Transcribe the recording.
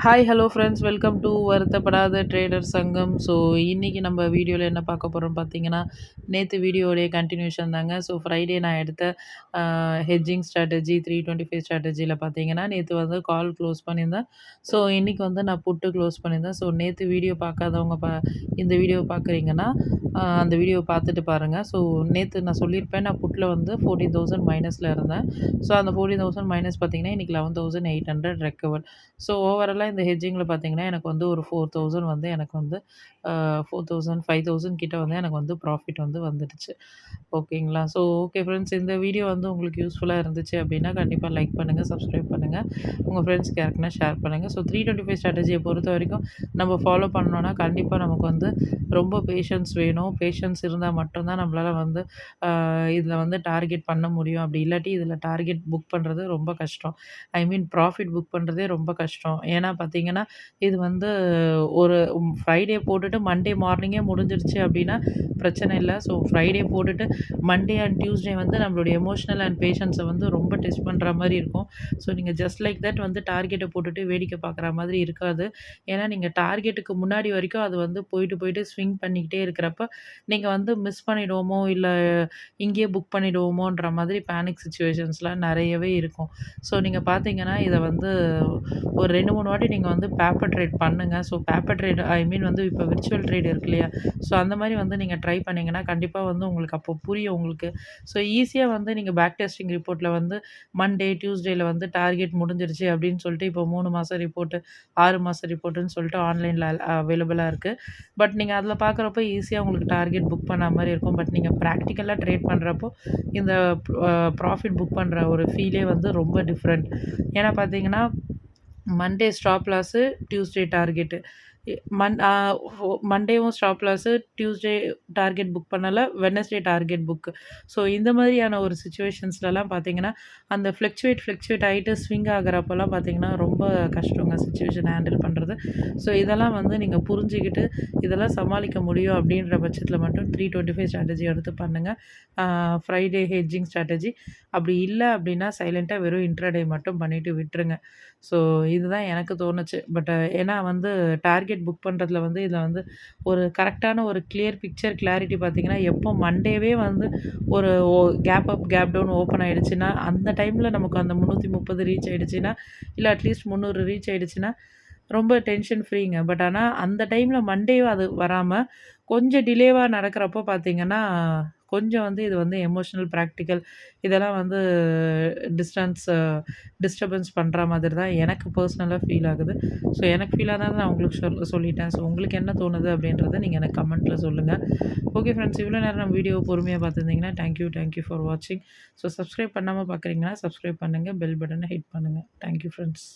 Hi hello friends welcome to Varuthapadatha trader சங்கம். So இன்றைக்கி நம்ம வீடியோவில் என்ன பார்க்க போகிறோம் பார்த்தீங்கன்னா, நேற்று வீடியோடைய கண்டினியூஷன் தாங்க. ஸோ ஃப்ரைடே நான் எடுத்த ஹெட்ஜிங் ஸ்ட்ராட்டஜி 325 ஸ்ட்ராட்டஜியில் பார்த்தீங்கன்னா நேற்று வந்து கால் க்ளோஸ் பண்ணியிருந்தேன். ஸோ இன்றைக்கி வந்து நான் புட்டு க்ளோஸ் பண்ணியிருந்தேன். ஸோ நேற்று வீடியோ பார்க்காதவங்க இந்த வீடியோ பார்க்குறீங்கன்னா அந்த வீடியோ பார்த்துட்டு பாருங்கள். ஸோ நேற்று நான் சொல்லியிருப்பேன், நான் புட்டில் வந்து 14,000 மைனஸில் இருந்தேன். ஸோ அந்த 14,000 மைனஸ் பார்த்தீங்கன்னா இன்றைக்கி 11,800 ரெக்கவர். ஸோ ஓவராலாக இந்த ஹெட்ஜிங்கில் பார்த்தீங்கன்னா எனக்கு வந்து ஒரு 4,000 வந்து எனக்கு வந்து 4,000 5,000 கிட்ட வந்து எனக்கு வந்து ப்ராஃபிட் வந்து வந்துடுச்சு. ஓகேங்களா? ஸோ ஓகே ஃப்ரெண்ட்ஸ், இந்த வீடியோ வந்து உங்களுக்கு யூஸ்ஃபுல்லாக இருந்துச்சு அப்படின்னா கண்டிப்பாக லைக் பண்ணுங்கள், சப்ஸ்கிரைப் பண்ணுங்கள், உங்கள் ஃப்ரெண்ட்ஸ்க்கு யாருக்குன்னா ஷேர் பண்ணுங்கள். ஸோ 325 ஸ்ட்ராட்டஜியை பொறுத்த வரைக்கும் நம்ம ஃபாலோ பண்ணோன்னா கண்டிப்பாக நமக்கு வந்து ரொம்ப பேஷன்ஸ் வேணும். பேஷன்ஸ் இருந்தால் மட்டும்தான் நம்மளால் வந்து இதில் வந்து டார்கெட் பண்ண முடியும். அப்படி இல்லாட்டி இதில் டார்கெட் புக் பண்ணுறது ரொம்ப கஷ்டம். ஐ மீன் ப்ராஃபிட் புக் பண்ணுறதே ரொம்ப கஷ்டம். ஏன்னா பார்த்தீங்கன்னா, இது வந்து ஒரு ஃப்ரைடே போட்டுட்டு மண்டே மார்னிங்கே முடிஞ்சிருச்சு அப்படின்னா பிரச்சனை இல்ல. ஸோ ஃப்ரைடே போட்டுட்டு மண்டே அண்ட் டியூஸ்டே வந்து நம்மளுடைய எமோஷனல் அண்ட் பேஷன்ஸை வந்து ரொம்ப டெஸ்ட் பண்ணுற மாரி இருக்கும். ஸோ நீங்கள் ஜஸ்ட் லைக் தட் வந்து டார்கெட்டை போட்டுட்டு வேடிக்கை பார்க்குற மாதிரி இருக்காது. ஏன்னா நீங்கள் டார்கெட்டுக்கு முன்னாடி வரைக்கும் அது வந்து போயிட்டு போயிட்டு ஸ்விங் பண்ணிக்கிட்டே இருக்கிறப்ப நீங்கள் வந்து மிஸ் பண்ணிடுவோமோ, இல்லை இங்கேயே புக் பண்ணிடுவோமோன்ற மாதிரி பேனிக் சிச்சுவேஷன்ஸ்லாம் நிறையவே இருக்கும். ஸோ நீங்கள் பார்த்தீங்கன்னா இதை வந்து ஒரு 2, 3 வாட்டி நீங்க வந்து பேப்பர் ட்ரேட் பண்ணுங்க. ஸோ பேப்பர் ட்ரேட் ஐ மீன் வந்து இப்போ விர்ச்சுவல் ட்ரேட் இருக்கு இல்லையா? ஸோ அந்த மாரி வந்து நீங்க ட்ரை பண்ணீங்கன்னா, கண்டிப்பா வந்து உங்களுக்கு அப்போ புரியும் உங்களுக்கு. ஸோ ஈஸியா வந்து நீங்க பேக் டெஸ்டிங் ரிப்போர்ட்ல வந்து மண்டே, டியூஸ்டேல வந்து டார்கெட் முடிஞ்சிருச்சு அப்படின்னு சொல்லிட்டு இப்போ 3 மாச ரிப்போர்ட்டு, 6 மாச ரிப்போர்ட்டுன்னு சொல்லிட்டு ஆன்லைன்ல அவைலபிளா இருக்கு. பட் நீங்க அதில பார்க்குறப்போ ஈஸியா உங்களுக்கு டார்கெட் புக் பண்ண மாரி இருக்கும். பட் நீங்க பிராக்டிகலா ட்ரேட் பண்றப்போ, இந்த ப்ராஃபிட் புக் பண்ற ஒரு ஃபீலே வந்து ரொம்ப டிஃப்ரெண்ட். ஏன்னா பார்த்தீங்கன்னா Monday stop loss, Tuesday target. எ மன் ஆ ஒ மண்டேவும் stop loss, Tuesday target book பண்ணல, வெட்னஸ்டே டார்கெட் புக்கு. ஸோ இந்த மாதிரியான ஒரு சிச்சுவேஷன்ஸ்லலாம் பார்த்தீங்கன்னா, அந்த ஃப்ளக்சுவேட் ஆயிட்டு ஸ்விங் ஆகுறப்பலாம் பார்த்தீங்கன்னா, ரொம்ப கஷ்டங்க சிச்சுவேஷன் ஹேண்டில் பண்றது. ஸோ இதெல்லாம் வந்து நீங்க புரிஞ்சுக்கிட்டு, இதெல்லாம் சமாளிக்க முடியும் அப்படின்ற பட்சத்தில மட்டும் 325 ஸ்ட்ராட்டஜி எடுத்து பண்ணுங்க. Friday hedging strategy. அப்படி இல்ல அப்படின்னா, சைலன்ட்டா வெறும் இன்ட்ராடே மட்டும் பண்ணிட்டு விட்டுருங்க. ஸோ இதுதான் எனக்கு தோணுச்சு. பட் ஏன்னா வந்து டார்கெட் புக் பண்ணுறதுல வந்து இதில வந்து ஒரு கரெக்டான ஒரு கிளியர் பிக்சர் கிளாரிட்டி பார்த்தீங்கன்னா, எப்போ மண்டேவே வந்து ஒரு gap up, gap down open ஆயிடுச்சுன்னா, அந்த டைமில நமக்கு அந்த 330 ரீச் ஆயிடுச்சுன்னா, இல்ல அட்லீஸ்ட் 300 ரீச் ஆயிடுச்சுன்னா, ரொம்ப டென்ஷன் ஃப்ரீங்க. பட் ஆனா அந்த டைமில மண்டேயும் அது வராம, கொஞ்சம் டிலேவா நடக்கிறப்போ பார்த்தீங்கன்னா, கொஞ்சம் வந்து இது வந்து எமோஷனல், பிராக்டிகல் இதெல்லாம் வந்து டிஸ்டன்ஸ் டிஸ்டர்பன்ஸ் பண்ற மாதிரி தான் எனக்கு பர்சனலா ஃபீல் ஆகுது. ஸோ எனக்கு ஃபீல் ஆனத நான் உங்களுக்கு சொல்லிட்டேன். ஸோ உங்களுக்கு என்ன தோணுது அப்படின்றத நீங்க எனக்கு கமெண்ட்ல சொல்லுங்க. ஓகே ஃப்ரெண்ட்ஸ், இவ்வளோ நேரம் நம்ம வீடியோவ பொறுமையா பார்த்துருந்தீங்கன்னா, தேங்க் யூ ஃபார் வாட்சிங். ஸோ சப்ஸ்கிரைப் பண்ணாம பார்க்குறீங்கன்னா, சப்ஸ்கிரைப் பண்ணுங்க. பெல் பட்டன ஹிட் பண்ணுங்க. Thank you friends.